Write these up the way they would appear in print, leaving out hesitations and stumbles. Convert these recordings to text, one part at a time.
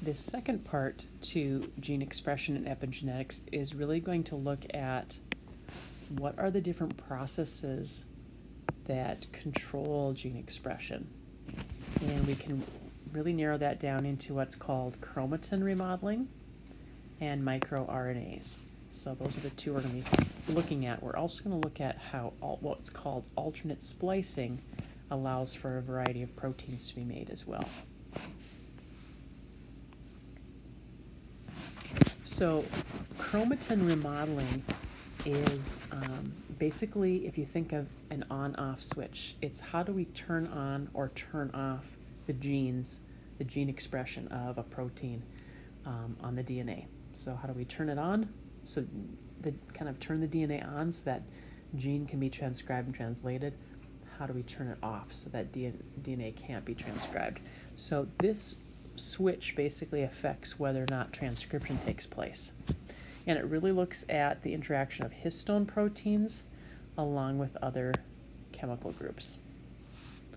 This second part to gene expression and epigenetics is really going to look at what are the different processes that control gene expression. And we can really narrow that down into what's called chromatin remodeling and microRNAs. So those are the two we're going to be looking at. We're also going to look at how what's called alternate splicing allows for a variety of proteins to be made as well. So chromatin remodeling is basically, if you think of an on-off switch, it's how do we turn on or turn off the genes, the gene expression of a protein on the DNA. So how do we turn it on? So kind of turn the DNA on so that gene can be transcribed and translated. How do we turn it off so that DNA can't be transcribed? So this switch basically affects whether or not transcription takes place. And it really looks at the interaction of histone proteins along with other chemical groups.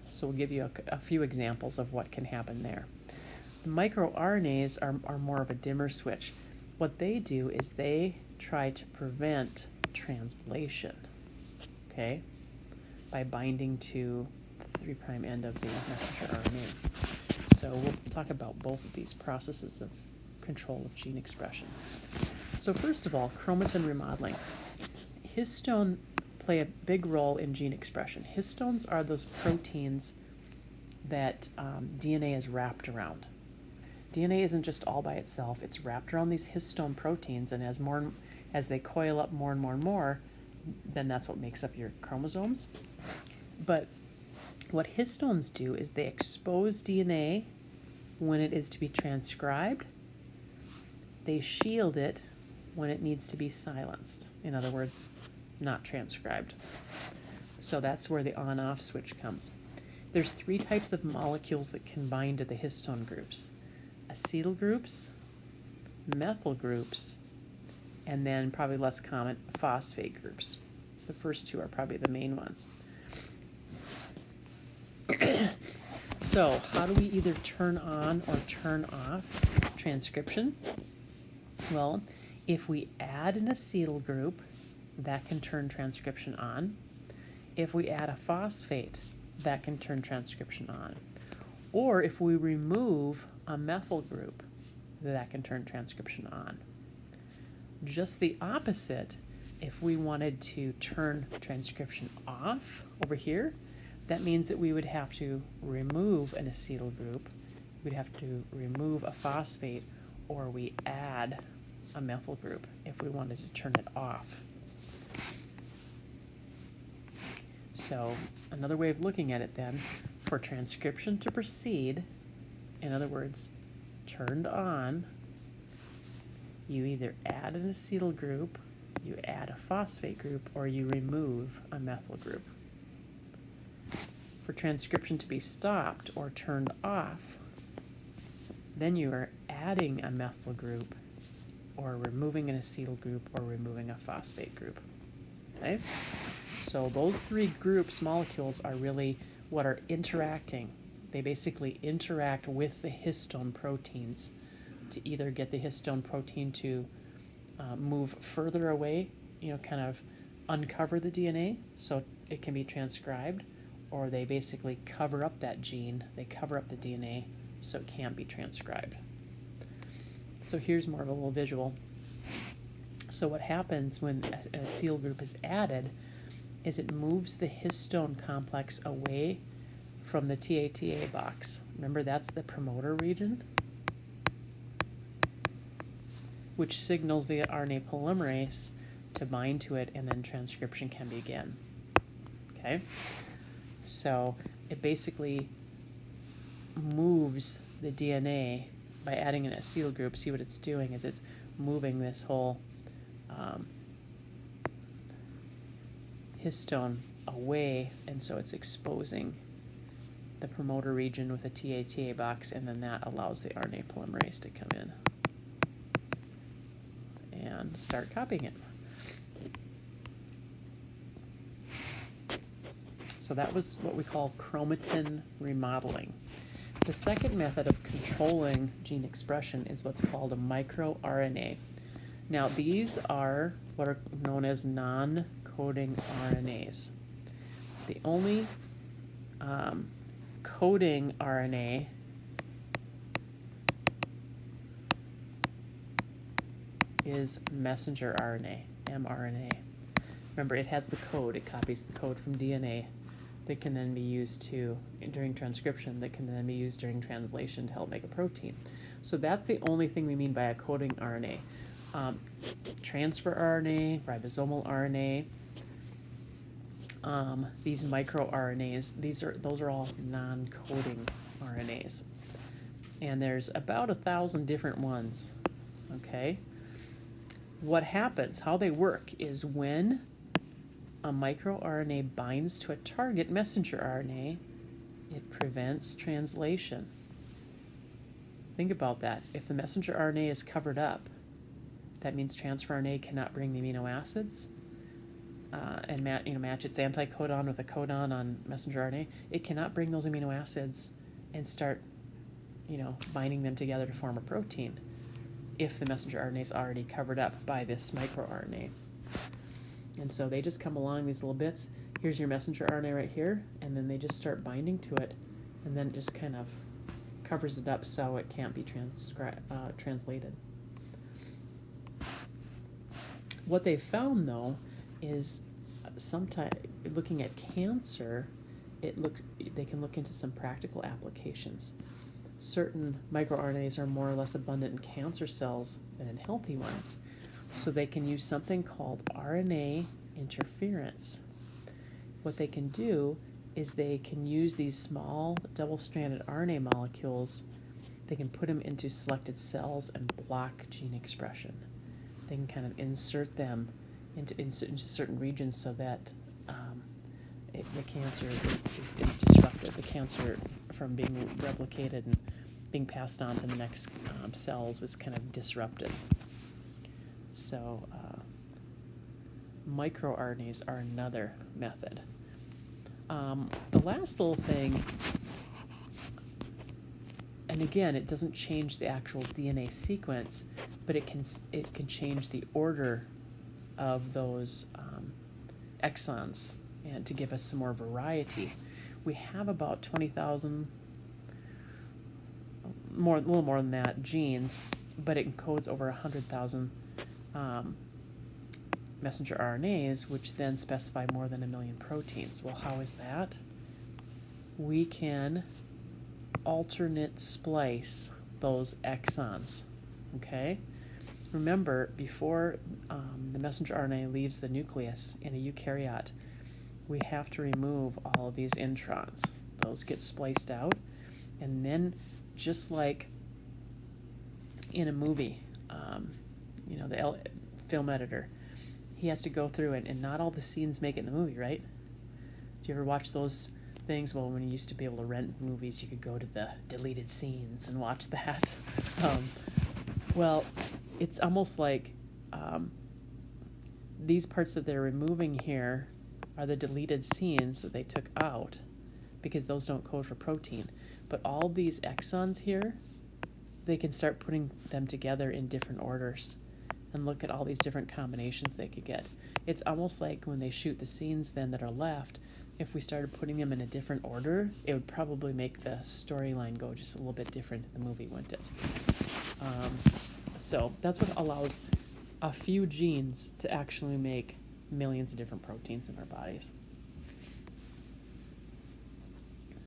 So we'll give you a few examples of what can happen there. The microRNAs are more of a dimmer switch. What they do is they try to prevent translation, okay, by binding to the 3' end of the messenger RNA. So we'll talk about both of these processes of control of gene expression. So first of all, chromatin remodeling. Histone play a big role in gene expression. Histones are those proteins that DNA is wrapped around. DNA isn't just all by itself, it's wrapped around these histone proteins, and as they coil up more and more and more, then that's what makes up your chromosomes. But what histones do is they expose DNA when it is to be transcribed. They shield it when it needs to be silenced. In other words, not transcribed. So that's where the on-off switch comes. There's 3 types of molecules that can bind to the histone groups: acetyl groups, methyl groups, and then probably less common, phosphate groups. The first 2 are probably the main ones. So how do we either turn on or turn off transcription? Well, if we add an acetyl group, that can turn transcription on. If we add a phosphate, that can turn transcription on. Or if we remove a methyl group, that can turn transcription on. Just the opposite, if we wanted to turn transcription off over here, that means that we would have to remove an acetyl group, we'd have to remove a phosphate, or we add a methyl group if we wanted to turn it off. So another way of looking at it then, for transcription to proceed, in other words, turned on, you either add an acetyl group, you add a phosphate group, or you remove a methyl group. For transcription to be stopped or turned off, then you are adding a methyl group or removing an acetyl group or removing a phosphate group. Okay? So those 3 groups, molecules, are really what are interacting. They basically interact with the histone proteins to either get the histone protein to move further away, kind of uncover the DNA so it can be transcribed, or they basically cover up that gene, they cover up the DNA so it can't be transcribed. So here's more of a little visual. So what happens when an acetyl group is added is it moves the histone complex away from the TATA box. Remember, that's the promoter region, which signals the RNA polymerase to bind to it, and then transcription can begin. Okay? So it basically moves the DNA by adding an acetyl group. See what it's doing is it's moving this whole histone away, and so it's exposing the promoter region with a TATA box, and then that allows the RNA polymerase to come in and start copying it. So that was what we call chromatin remodeling. The second method of controlling gene expression is what's called a microRNA. Now, these are what are known as non-coding RNAs. The only coding RNA is messenger RNA, mRNA. Remember, it has the code. It copies the code from DNA that can then be used during transcription, that can then be used during translation to help make a protein. So that's the only thing we mean by a coding RNA. Transfer RNA, ribosomal RNA, these microRNAs, those are all non-coding RNAs. And there's about 1,000 different ones, okay? What happens, how they work, is when a microRNA binds to a target messenger RNA, it prevents translation. Think about that. If the messenger RNA is covered up, that means transfer RNA cannot bring the amino acids and match its anticodon with a codon on messenger RNA. It cannot bring those amino acids and start, binding them together to form a protein if the messenger RNA is already covered up by this microRNA. And so they just come along, these little bits. Here's your messenger RNA right here, and then they just start binding to it, and then it just kind of covers it up so it can't be translated. What they found, though, is sometimes looking at cancer, they can look into some practical applications. Certain microRNAs are more or less abundant in cancer cells than in healthy ones. So they can use something called RNA interference. What they can do is they can use these small double-stranded RNA molecules, they can put them into selected cells and block gene expression. They can kind of insert them into certain regions so that the cancer is disrupted, the cancer from being replicated and being passed on to the next cells is kind of disrupted. So microRNAs are another method. The last little thing, and again, it doesn't change the actual DNA sequence, but it can change the order of those exons and to give us some more variety. We have about 20,000, a little more than that, genes, but it encodes over 100,000 messenger RNAs, which then specify more than 1 million proteins. Well, how is that? We can alternate splice those exons, okay? Remember, before the messenger RNA leaves the nucleus in a eukaryote, we have to remove all of these introns. Those get spliced out, and then just like in a movie, the film editor, he has to go through it, and not all the scenes make it in the movie, right? Do you ever watch those things? Well, when you used to be able to rent movies, you could go to the deleted scenes and watch that. Well, it's almost like these parts that they're removing here are the deleted scenes that they took out because those don't code for protein. But all these exons here, they can start putting them together in different orders and look at all these different combinations they could get. It's almost like when they shoot the scenes then that are left, if we started putting them in a different order, it would probably make the storyline go just a little bit different in the movie, wouldn't it? So that's what allows a few genes to actually make millions of different proteins in our bodies.